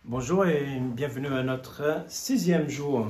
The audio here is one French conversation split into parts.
Bonjour et bienvenue à notre 6e jour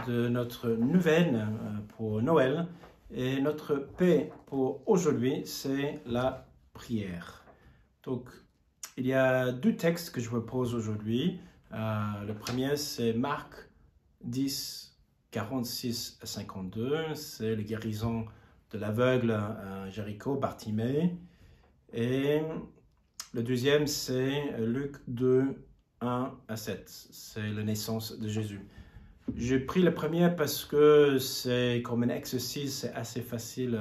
de notre neuvaine pour Noël. Et notre paix pour aujourd'hui, c'est la prière. Donc, il y a deux textes que je vous pose aujourd'hui. Le premier, c'est Marc 10, 46 à 52. C'est la guérison de l'aveugle à Jéricho, Bartimée. Et le deuxième, c'est Luc 2, 1 à 7. C'est la naissance de Jésus. J'ai pris le premier parce que c'est comme un exercice, c'est assez facile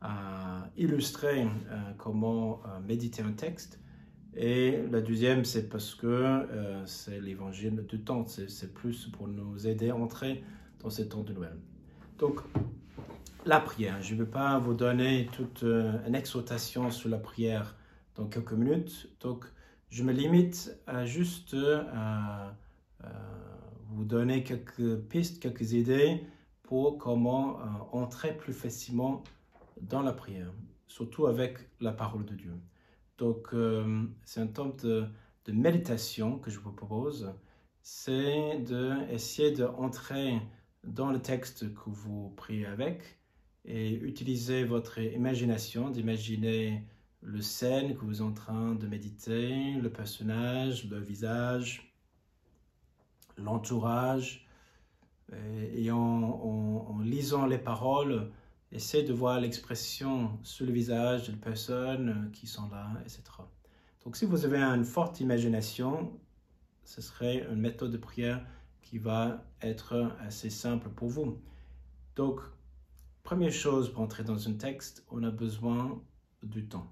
à illustrer comment méditer un texte. Et la deuxième, c'est parce que c'est l'évangile du temps. C'est plus pour nous aider à entrer dans ce temps de Noël. Donc, la prière. Je ne vais pas vous donner toute une exhortation sur la prière dans quelques minutes. Donc, je me limite à juste vous donner quelques pistes, quelques idées pour comment entrer plus facilement dans la prière, surtout avec la parole de Dieu. Donc, c'est un temps de méditation que je vous propose. C'est d'essayer d'entrer dans le texte que vous priez avec et utiliser votre imagination, d'imaginer le scène que vous êtes en train de méditer, le personnage, le visage, l'entourage. Et en lisant les paroles, essayez de voir l'expression sur le visage des personnes qui sont là, etc. Donc si vous avez une forte imagination, ce serait une méthode de prière qui va être assez simple pour vous. Donc, première chose pour entrer dans un texte, on a besoin du temps.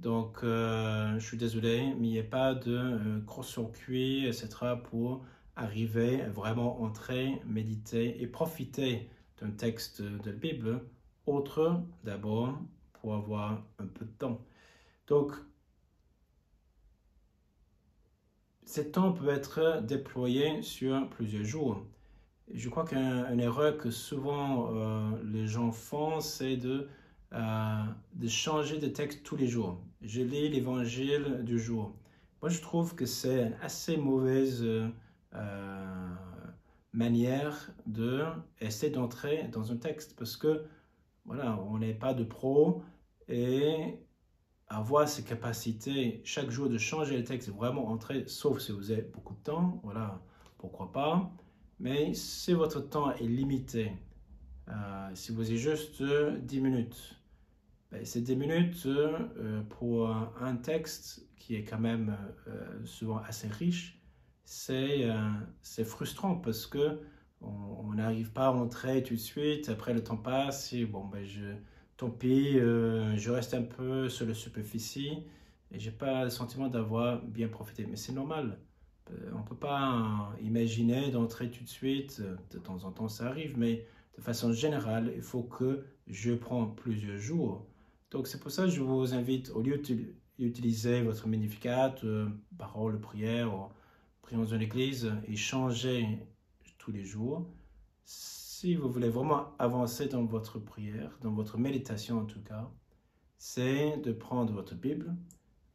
Donc, je suis désolé, mais il n'y a pas de court-circuit, etc. pour arriver à vraiment entrer, méditer et profiter d'un texte de la Bible, autre d'abord pour avoir un peu de temps. Donc, ce temps peut être déployé sur plusieurs jours. Je crois qu'une erreur que souvent les gens font, c'est de changer de texte tous les jours. Je lis l'évangile du jour. Moi, je trouve que c'est une assez mauvaise manière d'essayer d'entrer dans un texte parce que, voilà, on n'est pas de pro et avoir cette capacité chaque jour de changer le texte et vraiment entrer, sauf si vous avez beaucoup de temps, voilà, pourquoi pas. Mais si votre temps est limité, si vous avez juste 10 minutes, ben, c'est 10 minutes pour un texte qui est quand même souvent assez riche, c'est frustrant parce que on n'arrive pas à entrer tout de suite, après le temps passe et bon, ben tant pis, je reste un peu sur la superficie et j'ai pas le sentiment d'avoir bien profité. Mais c'est normal. On ne peut pas imaginer d'entrer tout de suite. De temps en temps, ça arrive, mais de façon générale, il faut que je prenne plusieurs jours. Donc, c'est pour ça que je vous invite, au lieu d'utiliser votre Magnificat, parole, prière, ou prions dans l'église, et changer tous les jours. Si vous voulez vraiment avancer dans votre prière, dans votre méditation en tout cas, c'est de prendre votre Bible,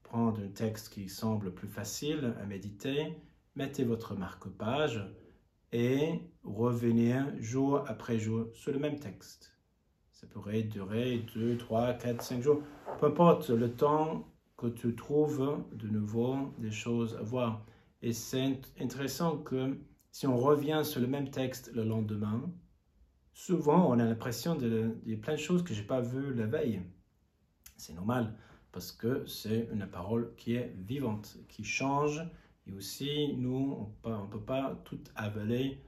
prendre un texte qui semble plus facile à méditer, mettez votre marque-page et revenir jour après jour sur le même texte. Ça pourrait durer 2, 3, 4, 5 jours. Peu importe le temps que tu trouves de nouveau des choses à voir. Et c'est intéressant que si on revient sur le même texte le lendemain, souvent on a l'impression qu'il y a plein de choses que je n'ai pas vues la veille. C'est normal parce que c'est une parole qui est vivante, qui change. Et aussi, nous, on ne peut pas tout avaler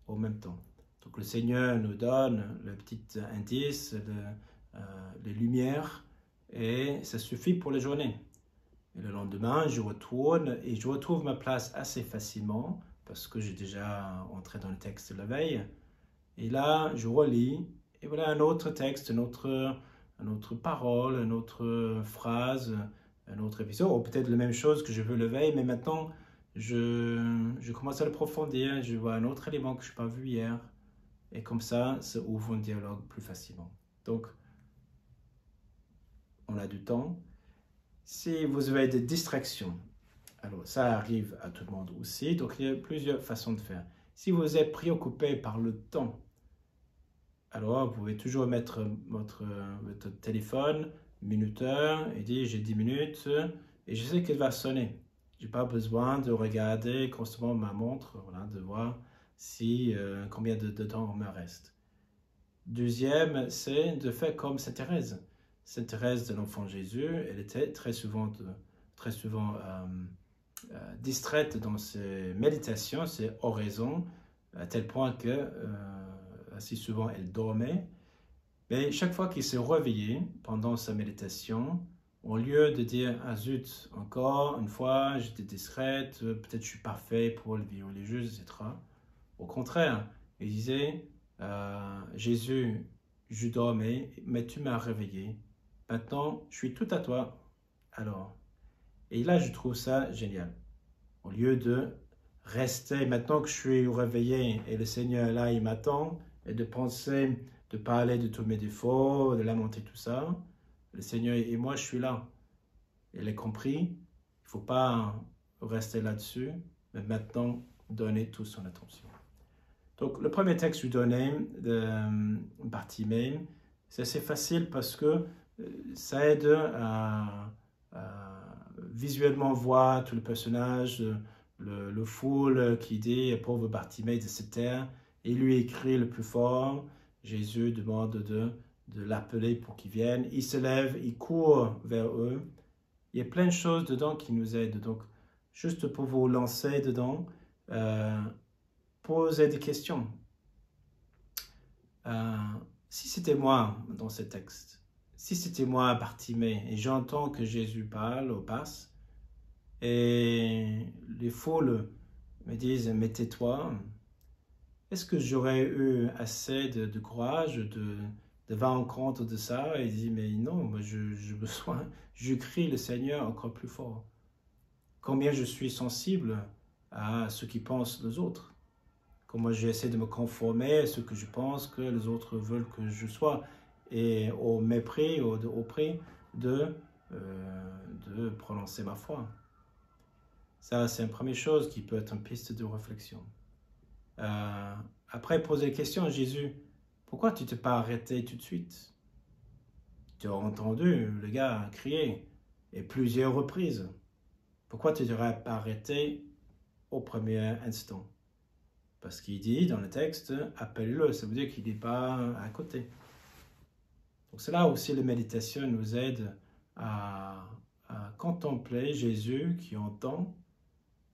au même temps. Donc le Seigneur nous donne le petit indice, les lumières, et ça suffit pour la journée. Et le lendemain, je retourne et je retrouve ma place assez facilement parce que j'ai déjà entré dans le texte de la veille. Et là, je relis, et voilà un autre texte, une autre parole, une autre phrase, un autre épisode, ou peut-être la même chose que je veux le veille, mais maintenant, je commence à l'approfondir, je vois un autre élément que je n'ai pas vu hier, et comme ça ouvre un dialogue plus facilement. Donc, on a du temps. Si vous avez des distractions, Alors, ça arrive à tout le monde aussi, donc il y a plusieurs façons de faire. Si vous êtes préoccupé par le temps, alors vous pouvez toujours mettre votre téléphone, minuteur, et dire j'ai 10 minutes, et je sais qu'il va sonner. Je n'ai pas besoin de regarder constamment ma montre, voilà, de voir si, combien de temps il me reste. Deuxième, c'est de faire comme Sainte Thérèse. Sainte Thérèse de l'Enfant Jésus, elle était très souvent distraite dans ses méditations, ses oraisons, à tel point que assez souvent elle dormait. Mais chaque fois qu'il se réveillait pendant sa méditation, au lieu de dire ah zut, encore une fois, j'étais distraite, peut-être je suis parfait pour le vie religieuse, etc. Au contraire, il disait Jésus, je dormais, mais tu m'as réveillé. Maintenant, je suis tout à toi. Alors, et là, je trouve ça génial. Au lieu de rester, maintenant que je suis réveillé et le Seigneur là, il m'attend, et de penser, de parler de tous mes défauts, de lamenter tout ça, le Seigneur et moi, je suis là. Il est compris, il ne faut pas rester là-dessus, mais maintenant, donner toute son attention. Donc, le premier texte que je donnais de Bartimée, c'est assez facile parce que ça aide à visuellement voir tout le personnage, le foule qui dit « Pauvre Bartimée de cette terre », et lui écrit le plus fort. Jésus demande de l'appeler pour qu'il vienne. Il se lève, il court vers eux. Il y a plein de choses dedans qui nous aident. Donc, juste pour vous lancer dedans, posez des questions. Si c'était moi dans ce texte, si c'était moi Bartimée, et j'entends que Jésus parle ou passe, et les foules me disent « mais tais-toi », est-ce que j'aurais eu assez de courage de va en compte de ça et dire « mais non, moi je crie le Seigneur encore plus fort ». Combien je suis sensible à ce qu'ils pensent les autres. Comment j'essaie de me conformer à ce que je pense que les autres veulent que je sois. Et au mépris, au prix de prononcer ma foi. Ça, c'est une première chose qui peut être une piste de réflexion. Après, poser la question à Jésus, pourquoi tu ne t'es pas arrêté tout de suite? Tu as entendu le gars crier, et plusieurs reprises. Pourquoi tu ne t'aurais pas arrêté au premier instant? Parce qu'il dit dans le texte, appelle-le, ça veut dire qu'il n'est pas à côté. Donc c'est là aussi la méditation nous aide à contempler Jésus qui entend,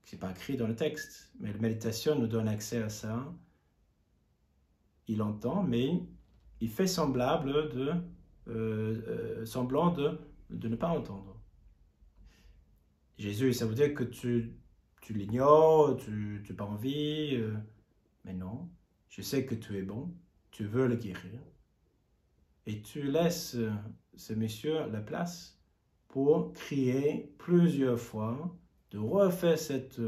qui n'est pas écrit dans le texte, mais la méditation nous donne accès à ça. Il entend, mais il fait semblant de ne pas entendre. Jésus, ça veut dire que tu l'ignores, tu n'as pas envie, mais non, je sais que tu es bon, tu veux le guérir. Et tu laisses ce monsieur la place pour crier plusieurs fois, de refaire cette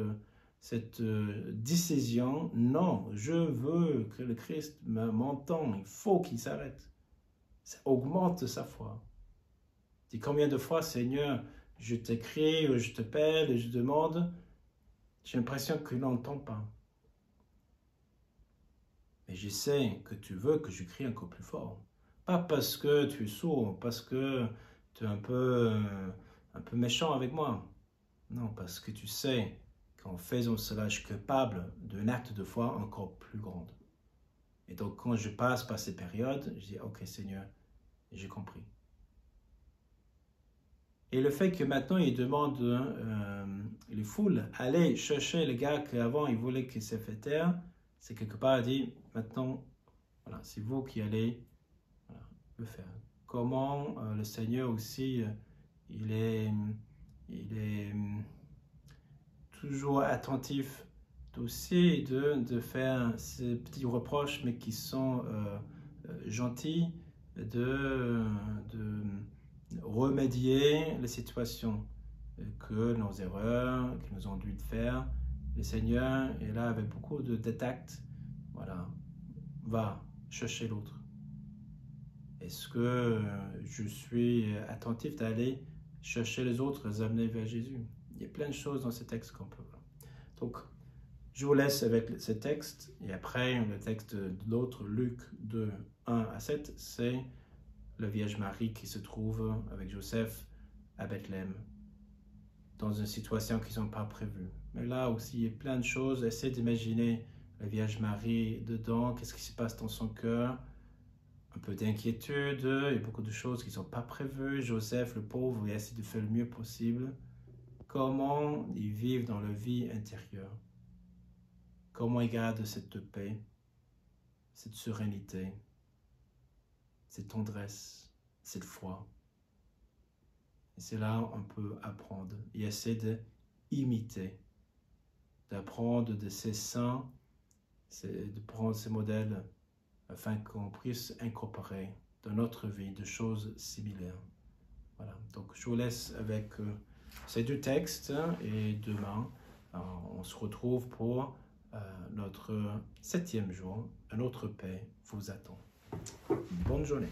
décision. Non, je veux que le Christ m'entende, il faut qu'il s'arrête. Ça augmente sa foi. Dis combien de fois, Seigneur, je t'écris, ou je t'appelle, et je demande, j'ai l'impression qu'il n'entend pas. Mais je sais que tu veux que je crie encore plus fort. Pas parce que tu es sourd, parce que tu es un peu méchant avec moi. Non, parce que tu sais qu'en faisant cela, je suis capable d'un acte de foi encore plus grand. Et donc, quand je passe par ces périodes, je dis, ok Seigneur, j'ai compris. Et le fait que maintenant, il demande les foules, allez chercher le gars qu'avant, il voulait qu'il se fait taire, c'est quelque part, il dit, maintenant, voilà, c'est vous qui allez le faire. Comment le Seigneur aussi, il est toujours attentif aussi de faire ces petits reproches, mais qui sont gentils, de remédier les situations, que nos erreurs, que nous avons dû faire. Le Seigneur est là avec beaucoup de tact. Voilà, va chercher l'autre. Est-ce que je suis attentif d'aller chercher les autres, les amener vers Jésus? Il y a plein de choses dans ces textes qu'on peut voir. Donc, je vous laisse avec ces textes, et après, le texte de l'autre, Luc 2, 1 à 7, c'est la Vierge Marie qui se trouve avec Joseph à Bethléem, dans une situation qu'ils n'ont pas prévue. Mais là aussi, il y a plein de choses. Essayez d'imaginer la Vierge Marie dedans, qu'est-ce qui se passe dans son cœur. Un peu d'inquiétude, il y a beaucoup de choses qui ne sont pas prévues. Joseph, le pauvre, il essaie de faire le mieux possible. Comment ils vivent dans leur vie intérieure. Comment ils gardent cette paix, cette sérénité, cette tendresse, cette foi. Et c'est là qu'on peut apprendre et essayer d'imiter, d'apprendre de ces saints, de prendre ces modèles afin qu'on puisse incorporer dans notre vie des choses similaires. Voilà, donc je vous laisse avec ces deux textes et demain, on se retrouve pour notre 7e jour. Un autre paix vous attend. Bonne journée.